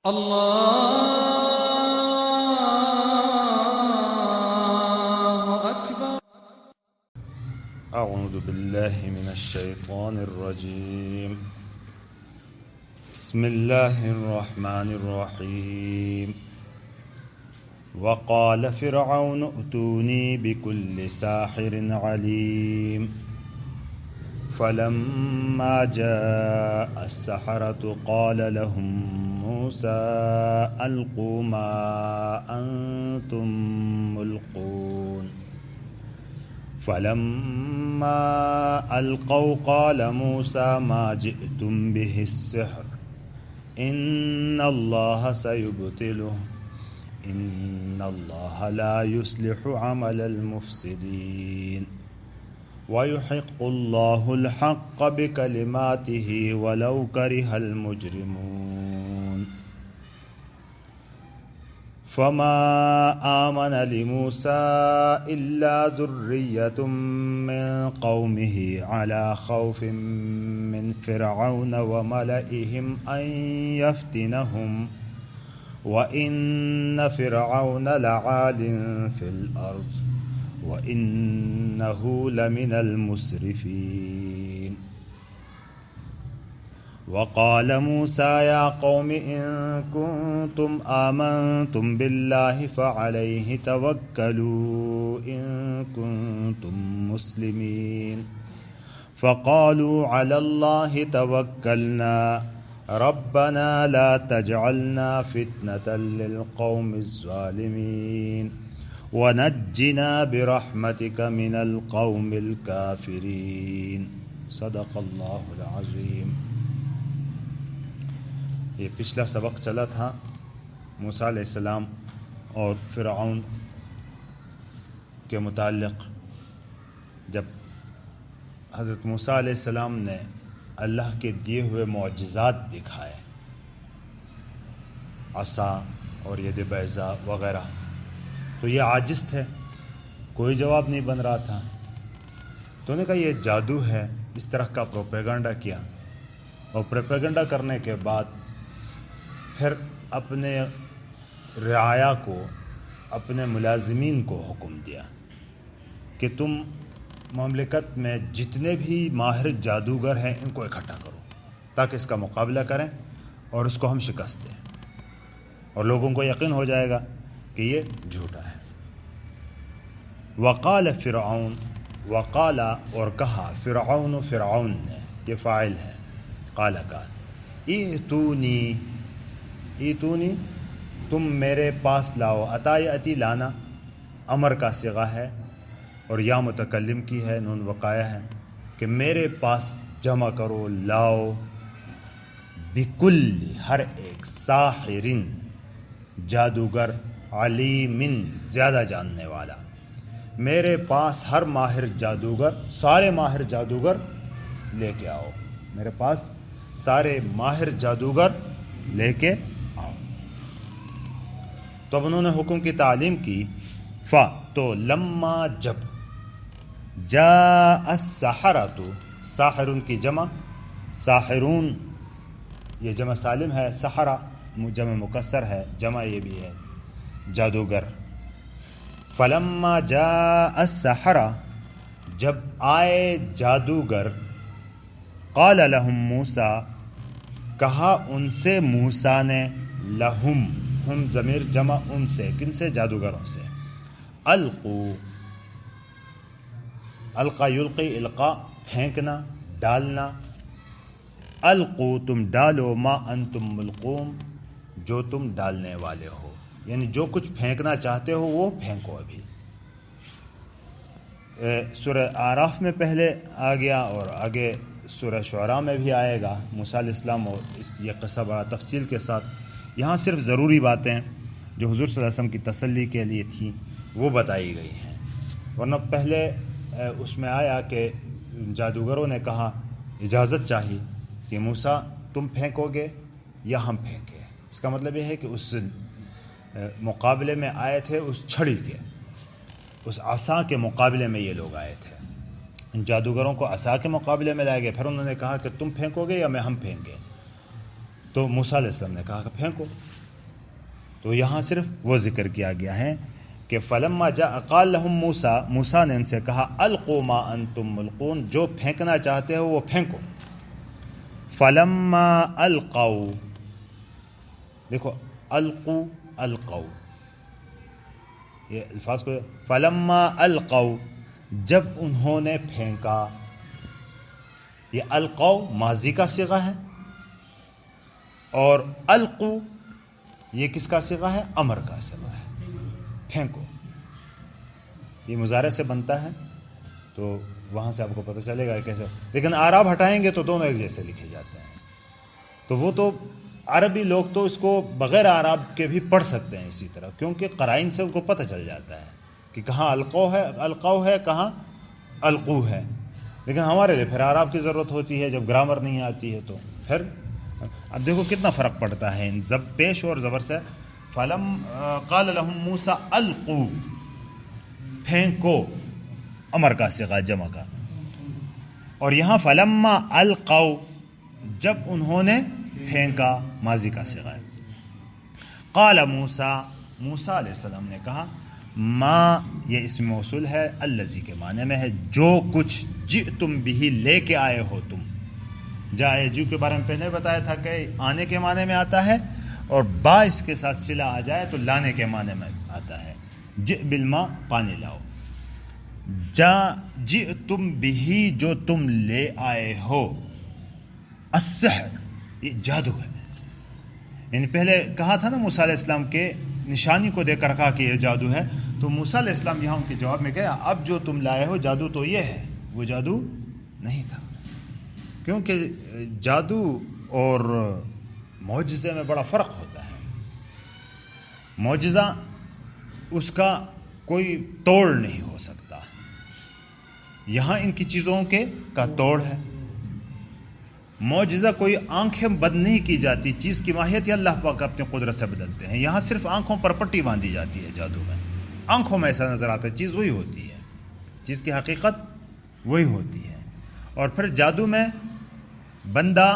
الله أكبر. أعوذ بالله من الشيطان الرجيم. بسم الله الرحمن الرحيم. وقال فرعون ائتوني بكل ساحر عليم. فلما جاء السحرة قال لهم موسى ألقوا ما أنتم ملقون. فلما ألقوا قال موسى ما جئتم به السحر إن الله سيبطله إن الله لا يصلح عمل المفسدين ويحق الله الحق بكلماته ولو كره المجرمون. فما آمن لموسى إلا ذرية من قومه على خوف من فرعون وملئهم أن يفتنهم وإن فرعون لعال في الأرض وإنه لمن المسرفين. وقال موسى يا قوم إن كنتم آمنتم بالله فعليه توكلوا إن كنتم مسلمين. فقالوا على الله توكلنا ربنا لا تجعلنا فتنة للقوم الظالمين ونجنا برحمتك من القوم الكافرين. صدق اللہ العظیم. یہ پچھلا سبق چلا تھا موسیٰ علیہ السلام اور فرعون کے متعلق، جب حضرت موسیٰ علیہ السلام نے اللہ کے دیے ہوئے معجزات دکھائے، عصا اور ید بیضاء وغیرہ، تو یہ عاجز تھے، کوئی جواب نہیں بن رہا تھا. تو انہوں نے کہا یہ جادو ہے. اس طرح کا پروپیگنڈا کیا، اور پروپیگنڈا کرنے کے بعد پھر اپنے رعایا کو، اپنے ملازمین کو حکم دیا کہ تم مملکت میں جتنے بھی ماہر جادوگر ہیں ان کو اکٹھا کرو تاکہ اس کا مقابلہ کریں اور اس کو ہم شکست دیں، اور لوگوں کو یقین ہو جائے گا کہ یہ جھوٹا ہے. وقال فرعون، وقال اور کہا، فرعون فرعون نے، یہ فاعل ہے، قال کا، ایتونی ایتونی تم میرے پاس لاؤ. عطا اتی لانا امر کا صیغہ ہے اور یا متکلم کی ہے، نون وقایہ ہے، کہ میرے پاس جمع کرو، لاؤ، بکل ہر ایک، ساحرن جادوگر، علیمن زیادہ جاننے والا، میرے پاس ہر ماہر جادوگر، سارے ماہر جادوگر لے کے آؤ، میرے پاس سارے ماہر جادوگر لے کے آؤ. تو اب انہوں نے حکم کی تعلیم کی. تو لما جب، جاء السحرۃ، ساحرون کی جمع، ساحرون یہ جمع سالم ہے، سحرہ جمع مکسر ہے، جمع یہ بھی ہے جادوگر. فلما جاء السحرہ، جب آئے جادوگر، قال لهم موسیٰ، کہا ان سے موسیٰ نے، لہم، ہم ضمیر جمع ان سے، کن سے؟ جادوگروں سے. القو، القا یلقی، القا پھینکنا، ڈالنا. القو تم ڈالو، ما انتم ملقون جو تم ڈالنے والے ہو، یعنی جو کچھ پھینکنا چاہتے ہو وہ پھینکو. ابھی سورہ اعراف میں پہلے آ گیا اور آگے سورہ شعراء میں بھی آئے گا موسیٰ علیہ السلام، اور یہ قصہ بڑا تفصیل کے ساتھ. یہاں صرف ضروری باتیں جو حضور صلی اللہ علیہ وسلم کی تسلی کے لیے تھیں وہ بتائی گئی ہیں، ورنہ پہلے اس میں آیا کہ جادوگروں نے کہا، اجازت چاہی کہ موسیٰ تم پھینکو گے یا ہم پھینکیں. اس کا مطلب یہ ہے کہ اس مقابلے میں آئے تھے اس چھڑی کے، اس عصا کے مقابلے میں یہ لوگ آئے تھے. ان جادوگروں کو عصا کے مقابلے میں لائے گئے، پھر انہوں نے کہا کہ تم پھینکو گے یا میں ہم پھینکیں. تو موسیٰ علیہ السلام نے کہا کہ پھینکو. تو یہاں صرف وہ ذکر کیا گیا ہے کہ فلما جاء قال لهم موسیٰ، موسیٰ نے ان سے کہا القوا ما انتم ملقون، جو پھینکنا چاہتے ہو وہ پھینکو. فلما القوا، دیکھو القوا القوا یہ الفاظ کو، فلما القوا جب انہوں نے پھینکا. یہ القوا ماضی کا صیغہ ہے اور القوا یہ کس کا صیغہ ہے؟ امر کا صیغہ ہے. پھینکو یہ مضارع سے بنتا ہے، تو وہاں سے آپ کو پتہ چلے گا کیسے. لیکن اعراب ہٹائیں گے تو دونوں ایک جیسے لکھے جاتے ہیں. تو وہ تو عربی لوگ تو اس کو بغیر اعراب کے بھی پڑھ سکتے ہیں اسی طرح، کیونکہ قرائن سے ان کو پتہ چل جاتا ہے کہ کہاں القوا ہے کہاں القو ہے. لیکن ہمارے لیے پھر اعراب کی ضرورت ہوتی ہے جب گرامر نہیں آتی ہے. تو پھر اب دیکھو کتنا فرق پڑتا ہے ان پیش اور زبر سے. فلم قال لهم موسیٰ القوا، پھینکو امر کا صیغہ جمع کا. اور یہاں فلما القوا جب انہوں نے پھینکا ماضی کا صیغہ ہے. قال موسیٰ، موسیٰ علیہ السلام نے کہا، ما یہ اسم موصول ہے، الذی کے معنی میں ہے جو کچھ، جئتم بھی لے کے آئے ہو تم. جائے جو کے بارے میں پہلے بتایا تھا کہ آنے کے معنی میں آتا ہے، اور با اس کے ساتھ صلہ آ جائے تو لانے کے معنی میں آتا ہے. جئ بالماء پانی لاؤ. جئتم بھی جو تم لے آئے ہو، السحر یہ جادو ہے. یعنی پہلے کہا تھا نا موسیٰ علیہ السلام کے نشانی کو دے کر کہا کہ یہ جادو ہے. تو موسیٰ علیہ السلام یہاں ان کے جواب میں کہا اب جو تم لائے ہو جادو تو یہ ہے، وہ جادو نہیں تھا. کیونکہ جادو اور معجزے میں بڑا فرق ہوتا ہے. معجزہ اس کا کوئی توڑ نہیں ہو سکتا، یہاں ان کی چیزوں کا توڑ ہے. معجزہ کوئی آنکھیں بند نہیں کی جاتی، چیز کی ماہیت ہی اللہ پاک اپنی قدرت سے بدلتے ہیں. یہاں صرف آنکھوں پر پٹی باندھی جاتی ہے. جادو میں آنکھوں میں ایسا نظر آتا ہے، چیز وہی ہوتی ہے، چیز کی حقیقت وہی ہوتی ہے. اور پھر جادو میں بندہ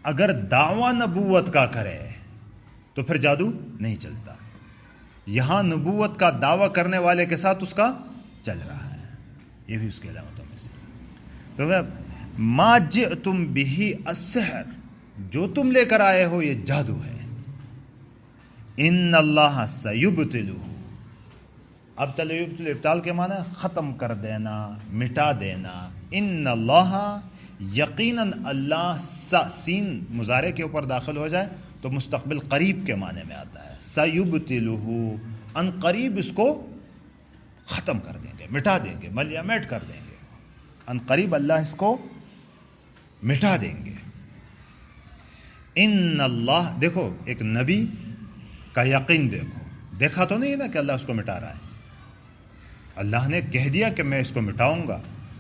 اگر دعویٰ نبوت کا کرے تو پھر جادو نہیں چلتا. یہاں نبوت کا دعویٰ کرنے والے کے ساتھ اس کا چل رہا ہے، یہ بھی اس کے علامتوں میں سے. تو ما جئتم بھی السحر جو تم لے کر آئے ہو یہ جادو ہے. ان اللہ سیبطلہ، ابطل یبطل ابطال کے معنی ختم کر دینا، مٹا دینا. ان اللہ یقیناً اللہ، سین مضارع کے اوپر داخل ہو جائے تو مستقبل قریب کے معنی میں آتا ہے. سیبطلہ ان قریب اس کو ختم کر دیں گے، مٹا دیں گے، ملیامیٹ کر دیں گے. ان قریب اللہ اس کو مٹا دیں گے. ان اللہ، دیکھو ایک نبی کا یقین دیکھا تو نہیں نا کہ اللہ اس کو مٹا رہا ہے. اللہ نے کہہ دیا کہ میں اس کو مٹاؤں گا،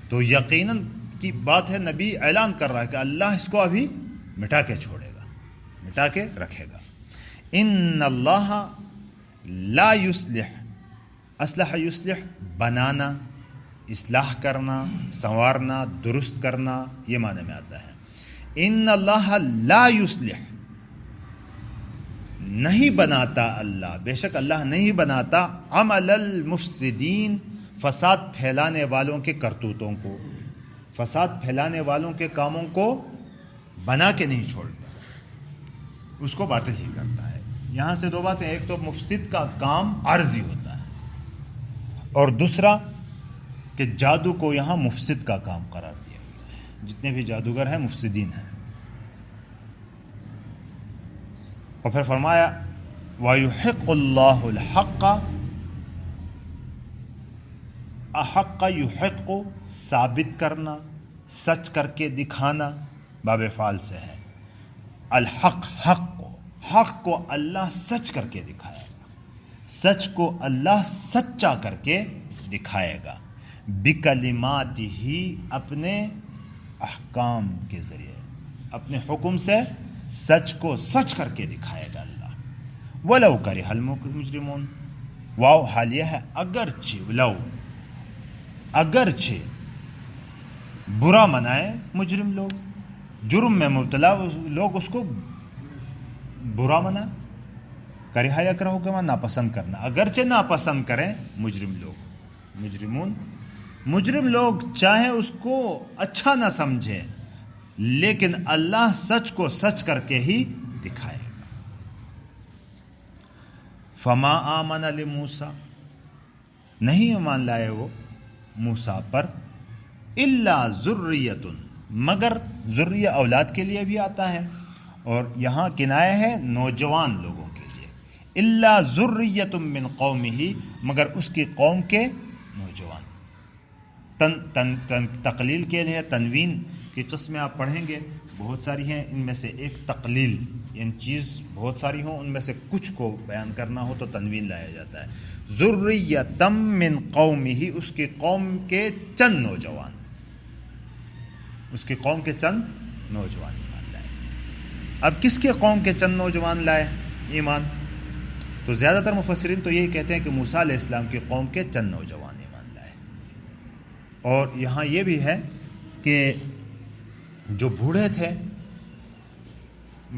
تو یقیناً کی بات ہے، نبی اعلان کر رہا ہے کہ اللہ اس کو ابھی مٹا کے چھوڑے گا، مٹا کے رکھے گا. ان اللہ لا یصلح، اصلح یصلح بنانا، اصلاح کرنا، سنوارنا، درست کرنا، یہ معنی میں آتا ہے. ان اللہ لا یصلح نہیں بناتا اللہ، بے شک اللہ نہیں بناتا عمل المفسدین فساد پھیلانے والوں کے کرتوتوں کو، فساد پھیلانے والوں کے کاموں کو بنا کے نہیں چھوڑتا، اس کو باطل ہی کرتا ہے. یہاں سے دو باتیں، ایک تو مفسد کا کام عارضی ہوتا ہے، اور دوسرا کہ جادو کو یہاں مفسد کا کام قرار دیا گیا ہے. جتنے بھی جادوگر ہیں مفسدین ہیں. اور پھر فرمایا وَيُحِقُّ اللَّهُ الْحَقَّ، احق یحق ثابت کرنا، سچ کر کے دکھانا، باب فعال سے ہے. الحق حق کو اللہ سچ کر کے دکھائے گا، سچ کو اللہ سچا کر کے دکھائے گا. بکلماتہ، اپنے احکام کے ذریعے، اپنے حکم سے سچ کو سچ کر کے دکھائے گا اللہ. ولو کرہ المجرمون، واو حال یہ ہے اگرچہ، لو اگرچہ برا منائے مجرم لوگ، جرم میں مبتلا لوگ اس کو برا منع، کرہ یکرہ کے معنی ناپسند کرنا، اگرچہ ناپسند کریں مجرم لوگ، مجرم لوگ چاہے اس کو اچھا نہ سمجھیں، لیکن اللہ سچ کو سچ کر کے ہی دکھائے گا۔ فما آمن لموسیٰ، نہیں ایمان لائے وہ موسیٰ پر، الا ذریۃ، مگر ذریہ اولاد کے لیے بھی آتا ہے، اور یہاں کنایہ ہے نوجوان لوگوں کے لیے، الا ذریۃ من قومہ، مگر اس کی قوم کے نوجوان۔ تقلیل کے لیے تنوین کی قسمیں آپ پڑھیں گے بہت ساری ہیں، ان میں سے ایک تقلیل، یعنی چیز بہت ساری ہوں، ان میں سے کچھ کو بیان کرنا ہو تو تنوین لایا جاتا ہے۔ ذریۃ من قومہ، اس کی قوم کے چند نوجوان، اس کی قوم کے چند نوجوان ایمان لائے۔ اب کس کے قوم کے چند نوجوان لائے ایمان؟ تو زیادہ تر مفسرین تو یہی کہتے ہیں کہ موسیٰ علیہ السلام کی قوم کے چند نوجوان ایمان لائے۔ اور یہاں یہ بھی ہے کہ جو بوڑھے تھے،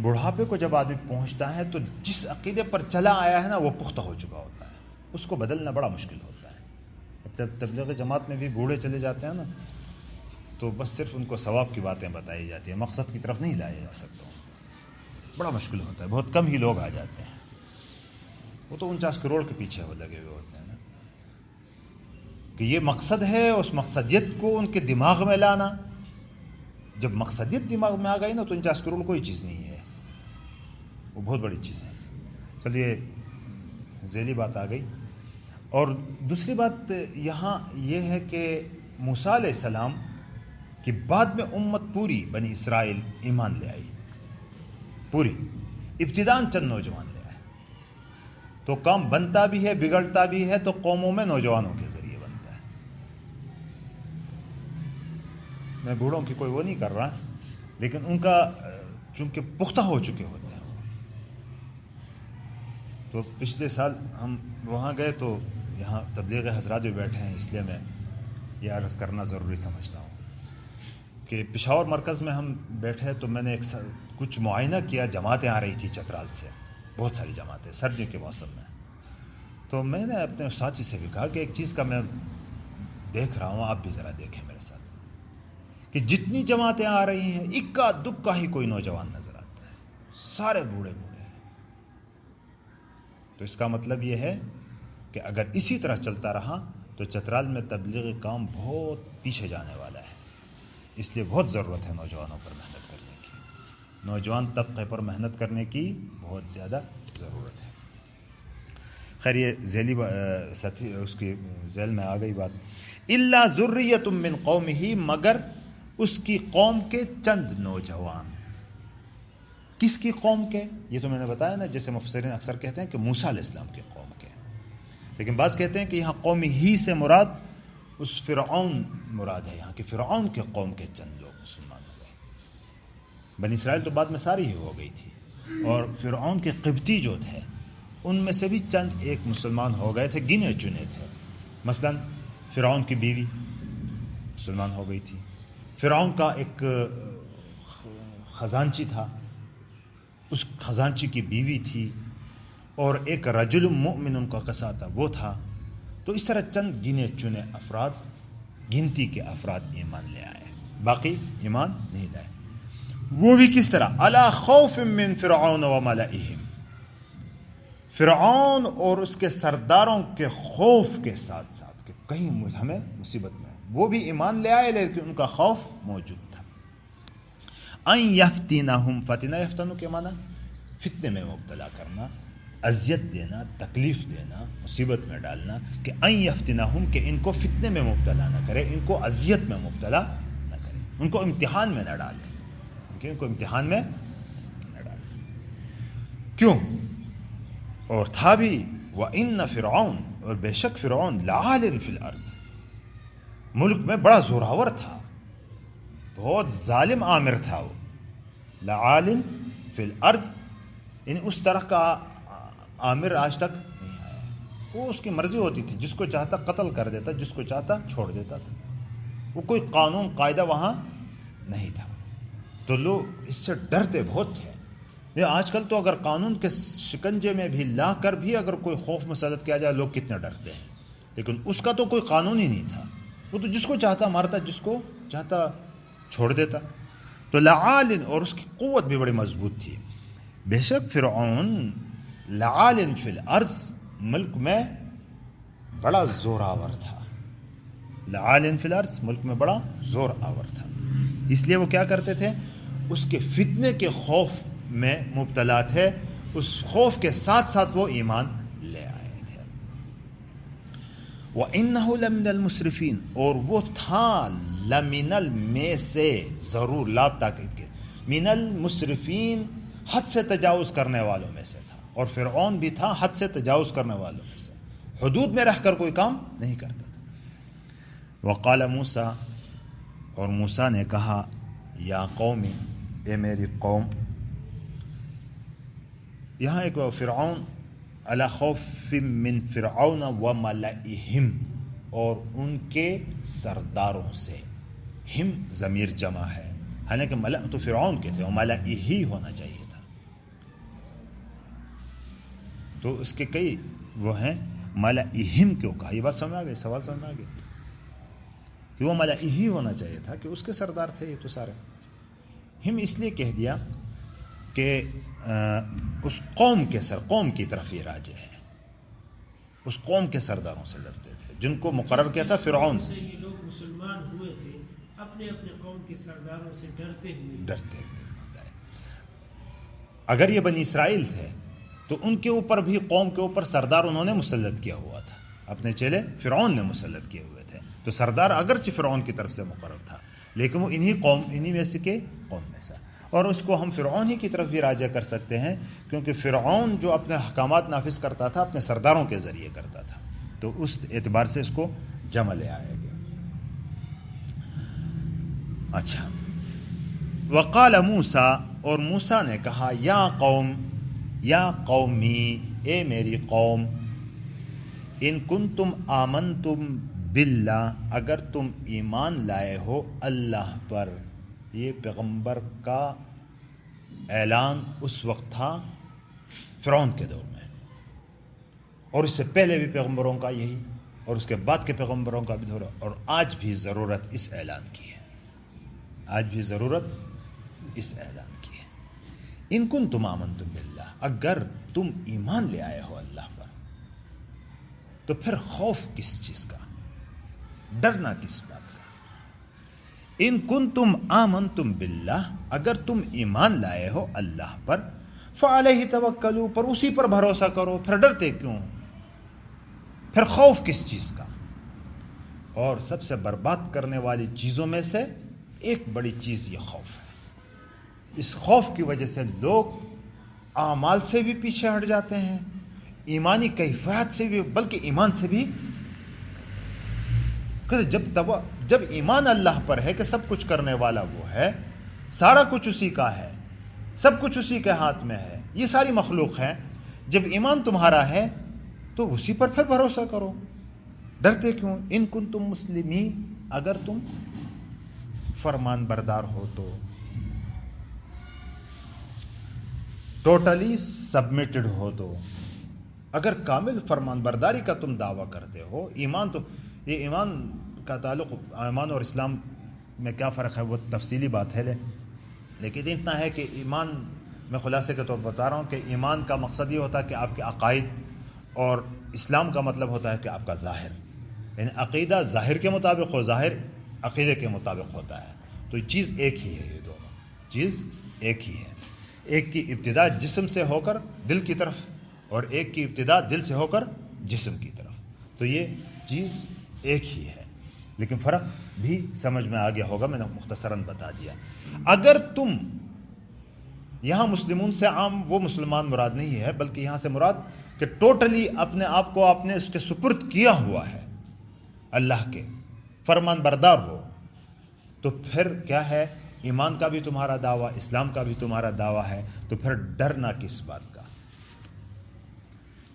بڑھاپے کو جب آدمی پہنچتا ہے تو جس عقیدے پر چلا آیا ہے نا وہ پختہ ہو چکا ہوتا ہے، اس کو بدلنا بڑا مشکل ہوتا ہے۔ جب تبلیغ جماعت میں بھی بوڑھے چلے جاتے ہیں نا تو بس صرف ان کو ثواب کی باتیں بتائی جاتی ہیں، مقصد کی طرف نہیں لایا جا سکتا، بڑا مشکل ہوتا ہے، بہت کم ہی لوگ آ جاتے ہیں، وہ تو 49 کروڑ کے پیچھے وہ لگے ہوئے ہوتے ہیں نا، کہ یہ مقصد ہے، اس مقصدیت کو ان کے دماغ میں لانا۔ جب مقصدیت دماغ میں آ گئی نا تو 49 کروڑ کوئی چیز نہیں ہے، وہ بہت بڑی چیز ہے۔ چلیے ذیلی بات آ گئی۔ اور دوسری بات یہاں یہ ہے کہ موسیٰ علیہ السلام کہ بعد میں امت پوری بنی اسرائیل ایمان لے آئی، پوری ابتداءً چند نوجوان لے آئے، تو کام بنتا بھی ہے بگڑتا بھی ہے تو قوموں میں نوجوانوں کے ذریعے بنتا ہے۔ میں بوڑھوں کی کوئی وہ نہیں کر رہا، لیکن ان کا چونکہ پختہ ہو چکے ہوتے ہیں۔ تو پچھلے سال ہم وہاں گئے تو یہاں تبلیغ حضرات بھی بیٹھے ہیں، اس لیے میں یہ عرض کرنا ضروری سمجھتا ہوں کہ پشاور مرکز میں ہم بیٹھے تو میں نے کچھ معائنہ کیا، جماعتیں آ رہی تھی چترال سے، بہت ساری جماعتیں سردیوں کے موسم میں۔ تو میں نے اپنے ساتھی سے بھی کہا کہ ایک چیز کا میں دیکھ رہا ہوں، آپ بھی ذرا دیکھیں میرے ساتھ، کہ جتنی جماعتیں آ رہی ہیں اکا دکا ہی کوئی نوجوان نظر آتا ہے، سارے بوڑھے بوڑھے ہیں۔ تو اس کا مطلب یہ ہے کہ اگر اسی طرح چلتا رہا تو چترال میں تبلیغی کام بہت پیچھے جانے والا ہے، اس لیے بہت ضرورت ہے نوجوانوں پر محنت کرنے کی، نوجوان طبقے پر محنت کرنے کی بہت زیادہ ضرورت ہے۔ خیر یہ ذیلی ساتھی اس کی ذیل میں آ گئی بات، الا ذریۃ من قومہ، مگر اس کی قوم کے چند نوجوان۔ کس کی قوم کے؟ یہ تو میں نے بتایا نا، جیسے مفسرین اکثر کہتے ہیں کہ موسیٰ علیہ السلام کی قوم کے، لیکن بعض کہتے ہیں کہ یہاں قوم ہی سے مراد اس فرعون مراد ہے، یہاں کہ فرعون کے قوم کے چند لوگ مسلمان ہو گئے۔ بنی اسرائیل تو بعد میں ساری ہی ہو گئی تھی، اور فرعون کے قبطی جو تھے ان میں سے بھی چند ایک مسلمان ہو گئے تھے، گنے چنے تھے۔ مثلا فرعون کی بیوی مسلمان ہو گئی تھی، فرعون کا ایک خزانچی تھا، اس خزانچی کی بیوی تھی، اور ایک رجل مؤمن ان کا قصہ تھا، وہ تھا۔ تو اس طرح چند گنے چنے افراد، گنتی کے افراد ایمان لے آئے، باقی ایمان نہیں لائے۔ وہ بھی کس طرح؟ علی خوف من فرعون وملئہم، فرعون اور اس کے سرداروں کے خوف کے ساتھ ساتھ کہ کہیں ہمیں مصیبت میں، وہ بھی ایمان لے آئے لیکن ان کا خوف موجود تھا۔ ان یفتنہم، فتنہ یفتنو کے معنی فتنے میں مبتلا کرنا، اذیت دینا، تکلیف دینا، مصیبت میں ڈالنا، کہ ان یفتنہم، کہ ان کو فتنے میں مبتلا نہ کرے، ان کو اذیت میں مبتلا نہ کرے، ان کو امتحان میں نہ ڈالے، ان کو امتحان میں نہ ڈالے۔ کیوں؟ اور تھا بھی وَإِنَّ فِرْعَوْنَ، اور بے شک فرعون لَعَالٍ فِي الْأَرْضِ، ملک میں بڑا زوراور تھا، بہت ظالم آمر تھا وہ، لَعَالٍ فِي الْأَرْضِ، یعنی اس طرح کا آمر آج تک نہیں آیا۔ وہ اس کی مرضی ہوتی تھی، جس کو چاہتا قتل کر دیتا، جس کو چاہتا چھوڑ دیتا تھا، وہ کوئی قانون قاعدہ وہاں نہیں تھا، تو لوگ اس سے ڈرتے بہت تھے یہ آج کل تو اگر قانون کے شکنجے میں بھی لا کر بھی اگر کوئی خوف مسلط کیا جائے لوگ کتنے ڈرتے ہیں، لیکن اس کا تو کوئی قانون ہی نہیں تھا، وہ تو جس کو چاہتا مارتا، جس کو چاہتا چھوڑ دیتا. تو لعال، اور اس کی قوت بھی بڑی مضبوط تھی. بے شک فرعون لعال فی الارض، ملک میں بڑا زور آور تھا. لعال فی الارض، ملک میں بڑا زور آور تھا. اس لیے وہ کیا کرتے تھے، اس کے فتنے کے خوف میں مبتلا تھے، اس خوف کے ساتھ ساتھ وہ ایمان لے آئے تھے. وَإِنَّهُ لَمِنَ الْمُسْرِفِينَ، اور وہ تھا لَمِنَ میں سے، ضرور لام تاکید کے، من المسرفین، حد سے تجاوز کرنے والوں میں سے تھا. اور فرعون بھی تھا حد سے تجاوز کرنے والوں میں سے، حدود میں رہ کر کوئی کام نہیں کرتا تھا. وقال موسیٰ، اور موسیٰ نے کہا، یا قومی، اے میری قوم. یہاں ایک فرعون علی خوف من فرعون و ملئہم، اور ان کے سرداروں سے. ہم ضمیر جمع ہے، حالانکہ ملأ تو فرعون کے تھے، اور ملئہ ہی ہونا چاہیے تھا. تو اس کے کئی وہ ہیں، ملئہم کیوں کہا؟ یہ بات سمجھ آ گئی، سوال سمجھ آ گئی کہ وہ ملئہ ہی ہونا چاہیے تھا کہ اس کے سردار تھے یہ تو سارے. ہم اس لیے کہہ دیا کہ اس قوم کے قوم کی طرف یہ راجع ہے، اس قوم کے سرداروں سے لڑتے تھے جن کو مقرر کیا تھا فرعون. سے یہ لوگ مسلمان ہوئے تھے، اپنے اپنے قوم کے سرداروں سے ڈرتے ہوئے. اگر یہ بنی اسرائیل تھے تو ان کے اوپر بھی، قوم کے اوپر سردار انہوں نے مسلط کیا ہوا تھا، اپنے چیلے فرعون نے مسلط کیے ہوئے تھے. تو سردار اگرچہ فرعون کی طرف سے مقرر تھا، لیکن وہ انہی میں سے کے قوم میں سے. اور اس کو ہم فرعون ہی کی طرف بھی راجع کر سکتے ہیں، کیونکہ فرعون جو اپنے احکامات نافذ کرتا تھا اپنے سرداروں کے ذریعے کرتا تھا، تو اس اعتبار سے اس کو جمع لے آیا گیا. اچھا، وقال موسیٰ، اور موسیٰ نے کہا، یا قوم، یا قومی، اے میری قوم، ان کنتم آمنتم باللہ، اگر تم ایمان لائے ہو اللہ پر. یہ پیغمبر کا اعلان اس وقت تھا فرعون کے دور میں، اور اس سے پہلے بھی پیغمبروں کا یہی، اور اس کے بعد کے پیغمبروں کا بھی دور، اور آج بھی ضرورت اس اعلان کی ہے، آج بھی ضرورت اس اعلان کی ہے. ان کنتم آمنتم باللہ، اگر تم ایمان لے آئے ہو اللہ پر، تو پھر خوف کس چیز کا، ڈرنا کس بات کا. ان کنتم آمنتم باللہ، اگر تم ایمان لائے ہو اللہ پر، فعلیہ توکلوا، پر اسی پر بھروسہ کرو، پھر ڈرتے کیوں، پھر خوف کس چیز کا. اور سب سے برباد کرنے والی چیزوں میں سے ایک بڑی چیز یہ خوف ہے. اس خوف کی وجہ سے لوگ اعمال سے بھی پیچھے ہٹ جاتے ہیں، ایمانی کیفیت سے بھی، بلکہ ایمان سے بھی. جب ایمان اللہ پر ہے کہ سب کچھ کرنے والا وہ ہے، سارا کچھ اسی کا ہے، سب کچھ اسی کے ہاتھ میں ہے، یہ ساری مخلوق ہے، جب ایمان تمہارا ہے تو اسی پر پھر بھروسہ کرو، ڈرتے کیوں. ان کنتم مسلمین، اگر تم فرمان بردار ہو تو، ٹوٹلی سبمٹڈ ہو تو، اگر کامل فرمان برداری کا تم دعویٰ کرتے ہو. ایمان تو، یہ ایمان کا تعلق، ایمان اور اسلام میں کیا فرق ہے وہ تفصیلی بات ہے، لیکن اتنا ہے کہ ایمان میں خلاصے کے طور پر بتا رہا ہوں کہ ایمان کا مقصد یہ ہوتا ہے کہ آپ کے عقائد، اور اسلام کا مطلب ہوتا ہے کہ آپ کا ظاہر، یعنی عقیدہ ظاہر کے مطابق ہو، ظاہر عقیدے کے مطابق ہوتا ہے. تو یہ چیز ایک ہی ہے، یہ دونوں چیز ایک ہی ہے. ایک کی ابتدا جسم سے ہو کر دل کی طرف، اور ایک کی ابتدا دل سے ہو کر جسم کی طرف. تو یہ چیز ایک ہی ہے، لیکن فرق بھی سمجھ میں آ گیا ہوگا، میں نے مختصراً بتا دیا. اگر تم، یہاں مسلمون سے عام وہ مسلمان مراد نہیں ہے، بلکہ یہاں سے مراد کہ ٹوٹلی اپنے آپ کو آپ نے اس کے سپرد کیا ہوا ہے اللہ کے، فرمان بردار ہو، تو پھر کیا ہے، ایمان کا بھی تمہارا دعویٰ، اسلام کا بھی تمہارا دعویٰ ہے، تو پھر ڈرنا کس بات کا.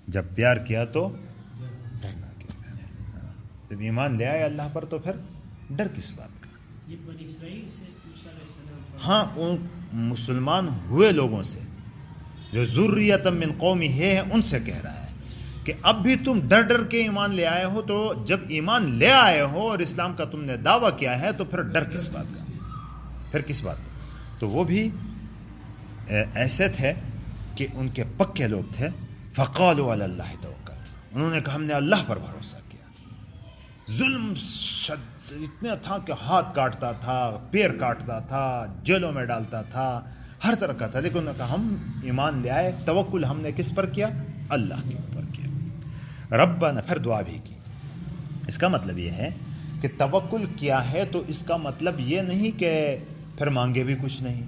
جب پیار کیا تو ڈرنا کس، جب ایمان لے آئے اللہ پر تو پھر ڈر کس بات کا. یہ بنی اسرائیل سے موسیٰ علیہ السلام، ہاں، ان مسلمان ہوئے لوگوں سے، جو ذریۃ من قومی ہے ان سے کہہ رہا ہے کہ اب بھی تم ڈر ڈر کے ایمان لے آئے ہو، تو جب ایمان لے آئے ہو اور اسلام کا تم نے دعویٰ کیا ہے تو پھر ڈر کس بات کا، پھر کس بات کا؟ تو وہ بھی ایسے تھے کہ ان کے پکے لوگ تھے. فقالوا علی اللہ توکل، انہوں نے کہا ہم نے اللہ پر بھروسہ کیا. ظلم اتنا تھا کہ ہاتھ کاٹتا تھا، پیر کاٹتا تھا، جیلوں میں ڈالتا تھا، ہر طرح کا تھا، لیکن انہوں نے کہا ہم ایمان لے آئے. توکل ہم نے کس پر کیا؟ اللہ کے اوپر کیا. ربنا، پھر دعا بھی کی. اس کا مطلب یہ ہے کہ توکل کیا ہے تو اس کا مطلب یہ نہیں کہ پھر مانگے بھی کچھ نہیں،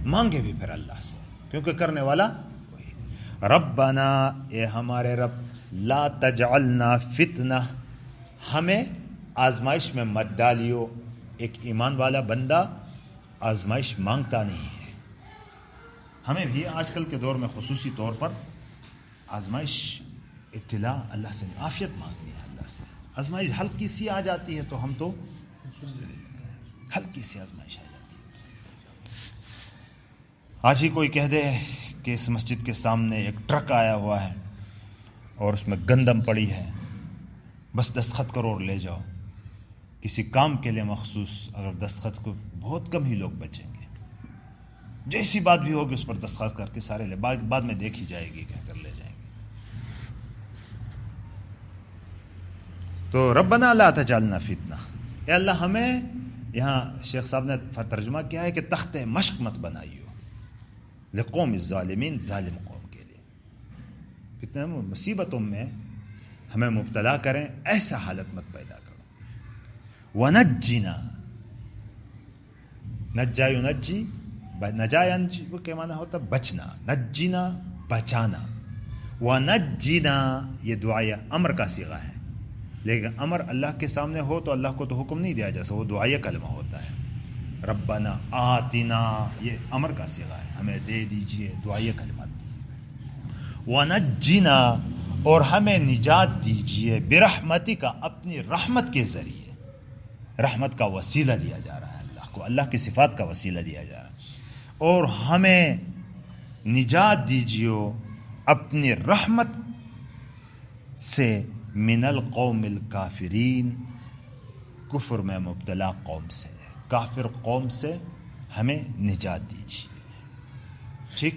مانگے بھی پھر اللہ سے، کیونکہ کرنے والا وہی. ربنا، اے ہمارے رب، لا تجعلنا فتنہ، ہمیں آزمائش میں مت ڈالیو. ایک ایمان والا بندہ آزمائش مانگتا نہیں ہے. ہمیں بھی آج کل کے دور میں خصوصی طور پر آزمائش، ابتلا، اللہ سے عافیت مانگنی ہے. اللہ سے آزمائش ہلکی سی آ جاتی ہے تو ہم تو ہلکی سی آزمائش آ جاتی ہے. آج ہی کوئی کہہ دے کہ اس مسجد کے سامنے ایک ٹرک آیا ہوا ہے اور اس میں گندم پڑی ہے، بس دستخط کرو اور لے جاؤ. کسی کام کے لیے مخصوص اگر دستخط کو، بہت کم ہی لوگ بچیں گے. جیسی بات بھی ہوگی اس پر دستخط کر کے سارے لے، بعد میں دیکھی جائے گی، کہہ کر لے جائیں گے. تو ربنا لا تجعلنا فتنہ، اے اللہ ہمیں، یہاں شیخ صاحب نے ترجمہ کیا ہے کہ تخت مشق مت بنائیو لقوم الظالمین، ظالم قوم کے لیے. فتنہ مصیبتوں میں ہمیں مبتلا کریں، ایسا حالت مت پیدا کرو. ونجنا، نجا ینجی، نجا ینجی وہ کیا معنی ہوتا؟ بچنا. نجنا، بچانا. ونجنا، یہ دعائیہ امر کا صیغہ ہے، لیکن امر اللہ کے سامنے ہو تو اللہ کو تو حکم نہیں دیا جیسا، وہ دعائیہ کلمہ ہوتا ہے. ربنا آتنا، یہ امر کا صیغہ ہے، ہمیں دے دیجئے، دعائیہ کلمات. ونجنا، اور ہمیں نجات دیجئے، برحمتی کا، اپنی رحمت کے ذریعے. رحمت کا وسیلہ دیا جا رہا ہے اللہ کو، اللہ کی صفات کا وسیلہ دیا جا رہا ہے. اور ہمیں نجات دیجئے اپنی رحمت سے، من القوم الکافرین، کفر میں مبتلا قوم سے، کافر قوم سے ہمیں نجات دیجیے. ٹھیک.